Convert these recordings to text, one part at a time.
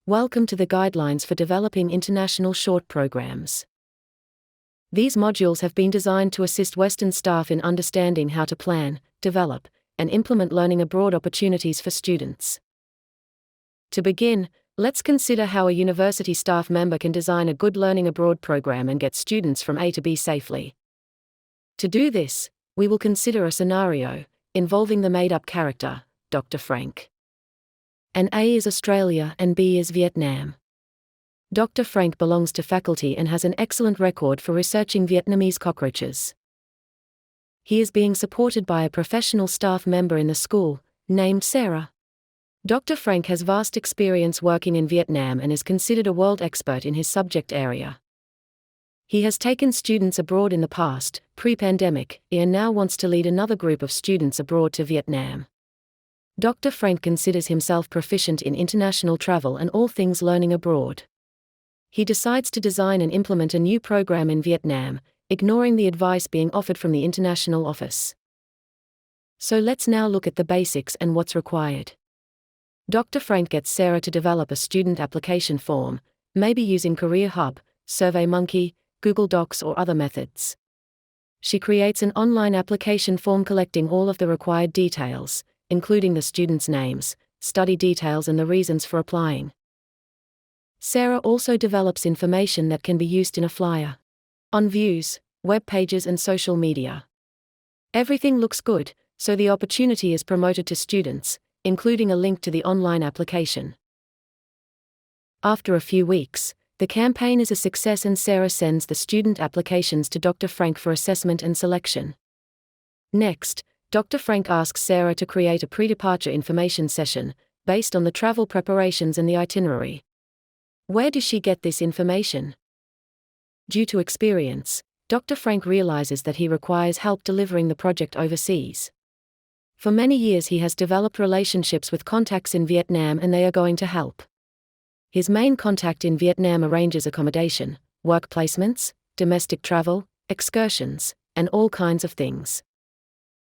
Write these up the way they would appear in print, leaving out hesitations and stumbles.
Welcome to the Guidelines for Developing International Short Programs. These modules have been designed to assist Western staff in understanding how to plan, develop, and implement learning abroad opportunities for students. To begin, let's consider how a university staff member can design a good learning abroad program and get students from A to B safely. To do this, we will consider a scenario involving the made-up character, Dr. Frank. And A is Australia and B is Vietnam. Dr. Frank belongs to faculty and has an excellent record for researching Vietnamese cockroaches. He is being supported by a professional staff member in the school, named Sarah. Dr. Frank has vast experience working in Vietnam and is considered a world expert in his subject area. He has taken students abroad in the past, pre-pandemic, and now wants to lead another group of students abroad to Vietnam. Dr. Frank considers himself proficient in international travel and all things learning abroad. He decides to design and implement a new program in Vietnam, ignoring the advice being offered from the international office. So let's now look at the basics and what's required. Dr. Frank gets Sarah to develop a student application form, maybe using Career Hub, SurveyMonkey, Google Docs or other methods. She creates an online application form collecting all of the required details, including the students' names, study details and the reasons for applying. Sarah also develops information that can be used in a flyer, on views, web pages and social media. Everything looks good, so the opportunity is promoted to students, including a link to the online application. After a few weeks, the campaign is a success and Sarah sends the student applications to Dr. Frank for assessment and selection. Next, Dr. Frank asks Sarah to create a pre-departure information session, based on the travel preparations and the itinerary. Where does she get this information? Due to experience, Dr. Frank realizes that he requires help delivering the project overseas. For many years he has developed relationships with contacts in Vietnam and they are going to help. His main contact in Vietnam arranges accommodation, work placements, domestic travel, excursions, and all kinds of things.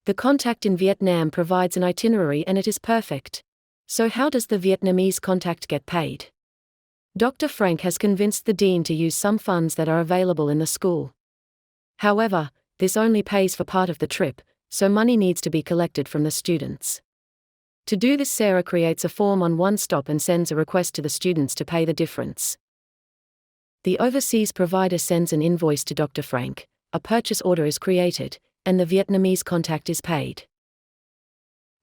The contact in Vietnam provides an itinerary and it is perfect. So how does the Vietnamese contact get paid? Dr. Frank has convinced the dean to use some funds that are available in the school. However, this only pays for part of the trip, so money needs to be collected from the students. To do this, Sarah creates a form on One Stop and sends a request to the students to pay the difference. The overseas provider sends an invoice to Dr. Frank, a purchase order is created, and the Vietnamese contact is paid.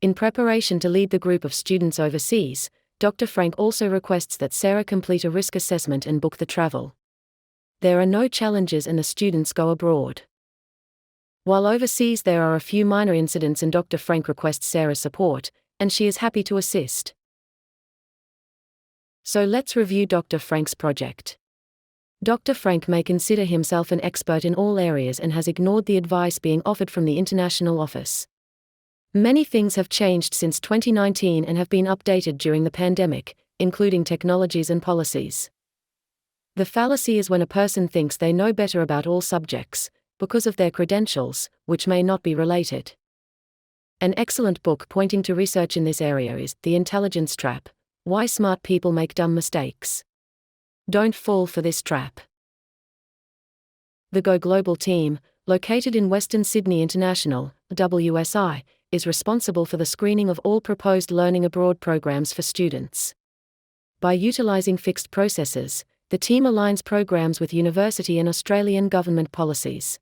In preparation to lead the group of students overseas, Dr. Frank also requests that Sarah complete a risk assessment and book the travel. There are no challenges and the students go abroad. While overseas there are a few minor incidents and Dr. Frank requests Sarah's support, and she is happy to assist. So let's review Dr. Frank's project. Dr. Frank may consider himself an expert in all areas and has ignored the advice being offered from the international office. Many things have changed since 2019 and have been updated during the pandemic, including technologies and policies. The fallacy is when a person thinks they know better about all subjects, because of their credentials, which may not be related. An excellent book pointing to research in this area is The Intelligence Trap: Why Smart People Make Dumb Mistakes. Don't fall for this trap. The Go Global team, located in Western Sydney International, WSI, is responsible for the screening of all proposed learning abroad programs for students. By utilizing fixed processes, the team aligns programs with university and Australian government policies.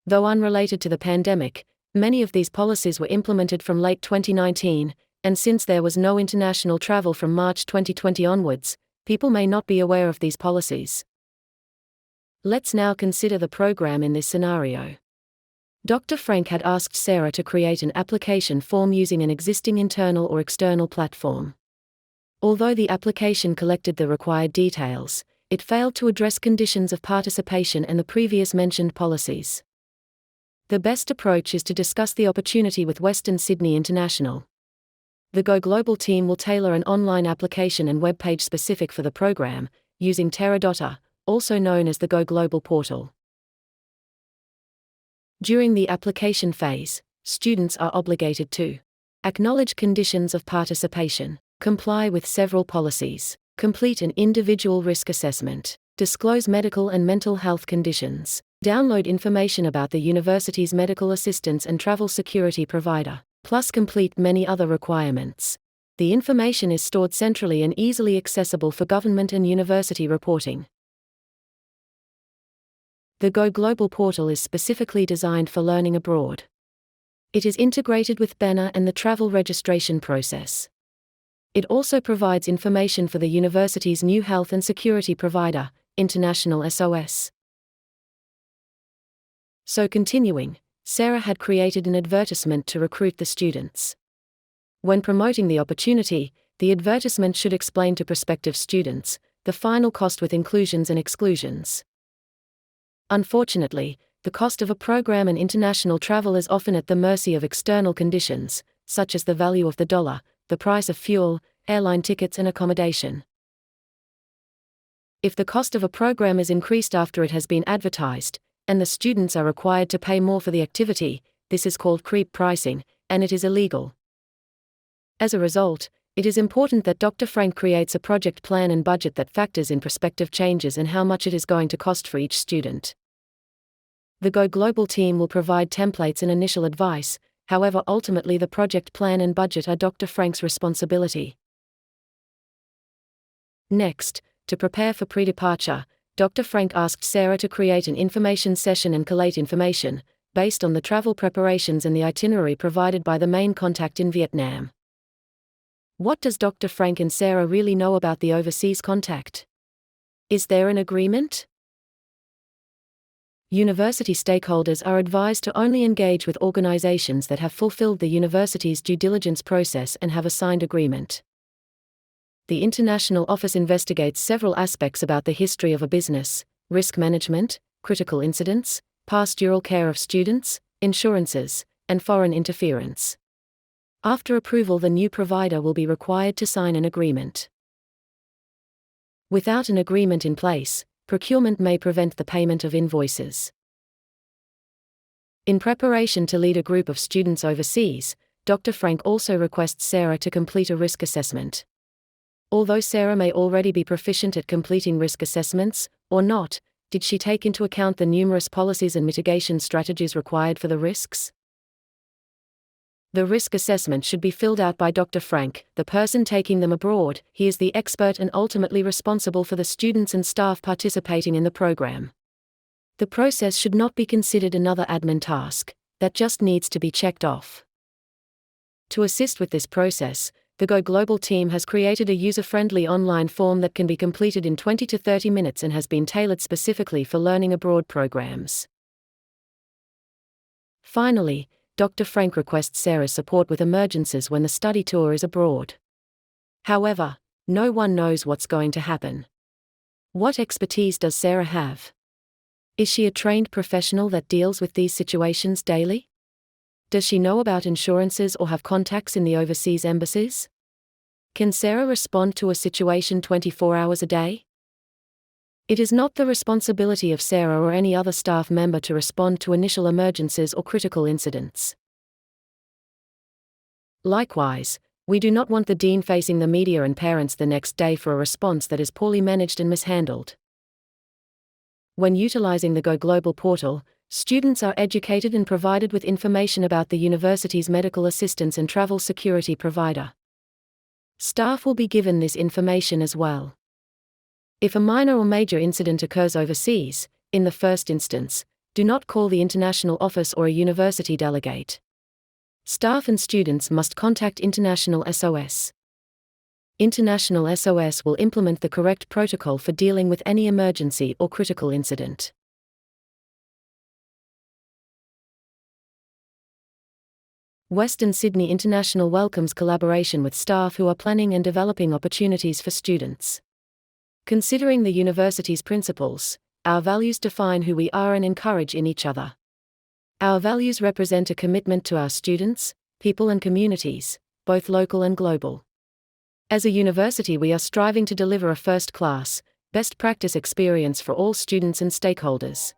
Though unrelated to the pandemic, many of these policies were implemented from late 2019, and since there was no international travel from March 2020 onwards, people may not be aware of these policies. Let's now consider the program in this scenario. Dr. Frank had asked Sarah to create an application form using an existing internal or external platform. Although the application collected the required details, it failed to address conditions of participation and the previous mentioned policies. The best approach is to discuss the opportunity with Western Sydney International. The Go Global team will tailor an online application and web page specific for the program, using Teradata, also known as the Go Global portal. During the application phase, students are obligated to acknowledge conditions of participation, Comply with several policies. Complete an individual risk assessment. Disclose medical and mental health conditions. Download information about the university's medical assistance and travel security provider. Plus complete many other requirements. The information is stored centrally and easily accessible for government and university reporting. The Go Global portal is specifically designed for learning abroad. It is integrated with BENA and the travel registration process. It also provides information for the university's new health and security provider, International SOS. So continuing, Sarah had created an advertisement to recruit the students. When promoting the opportunity, the advertisement should explain to prospective students the final cost with inclusions and exclusions. Unfortunately, the cost of a program and international travel is often at the mercy of external conditions, such as the value of the dollar, the price of fuel, airline tickets and accommodation. If the cost of a program is increased after it has been advertised, and the students are required to pay more for the activity, this is called creep pricing, and it is illegal. As a result, it is important that Dr. Frank creates a project plan and budget that factors in prospective changes and how much it is going to cost for each student. The Go Global team will provide templates and initial advice, however ultimately the project plan and budget are Dr. Frank's responsibility. Next, to prepare for Predeparture, Dr. Frank asked Sarah to create an information session and collate information, based on the travel preparations and the itinerary provided by the main contact in Vietnam. What does Dr. Frank and Sarah really know about the overseas contact? Is there an agreement? University stakeholders are advised to only engage with organizations that have fulfilled the university's due diligence process and have a signed agreement. The International Office investigates several aspects about the history of a business, risk management, critical incidents, pastoral care of students, insurances, and foreign interference. After approval, the new provider will be required to sign an agreement. Without an agreement in place, procurement may prevent the payment of invoices. In preparation to lead a group of students overseas, Dr. Frank also requests Sarah to complete a risk assessment. Although Sarah may already be proficient at completing risk assessments, or not, did she take into account the numerous policies and mitigation strategies required for the risks? The risk assessment should be filled out by Dr. Frank, the person taking them abroad. He is the expert and ultimately responsible for the students and staff participating in the program. The process should not be considered another admin task that just needs to be checked off. To assist with this process, the Go Global team has created a user-friendly online form that can be completed in 20 to 30 minutes and has been tailored specifically for learning abroad programs. Finally, Dr. Frank requests Sarah's support with emergencies when the study tour is abroad. However, no one knows what's going to happen. What expertise does Sarah have? Is she a trained professional that deals with these situations daily? Does she know about insurances or have contacts in the overseas embassies? Can Sarah respond to a situation 24 hours a day? It is not the responsibility of Sarah or any other staff member to respond to initial emergencies or critical incidents. Likewise, we do not want the dean facing the media and parents the next day for a response that is poorly managed and mishandled. When utilizing the Go Global portal, students are educated and provided with information about the university's medical assistance and travel security provider. Staff will be given this information as well. If a minor or major incident occurs overseas, in the first instance, do not call the international office or a university delegate. Staff and students must contact International SOS. International SOS will implement the correct protocol for dealing with any emergency or critical incident. Western Sydney International welcomes collaboration with staff who are planning and developing opportunities for students. Considering the university's principles, our values define who we are and encourage in each other. Our values represent a commitment to our students, people and communities, both local and global. As a university, we are striving to deliver a first-class, best practice experience for all students and stakeholders.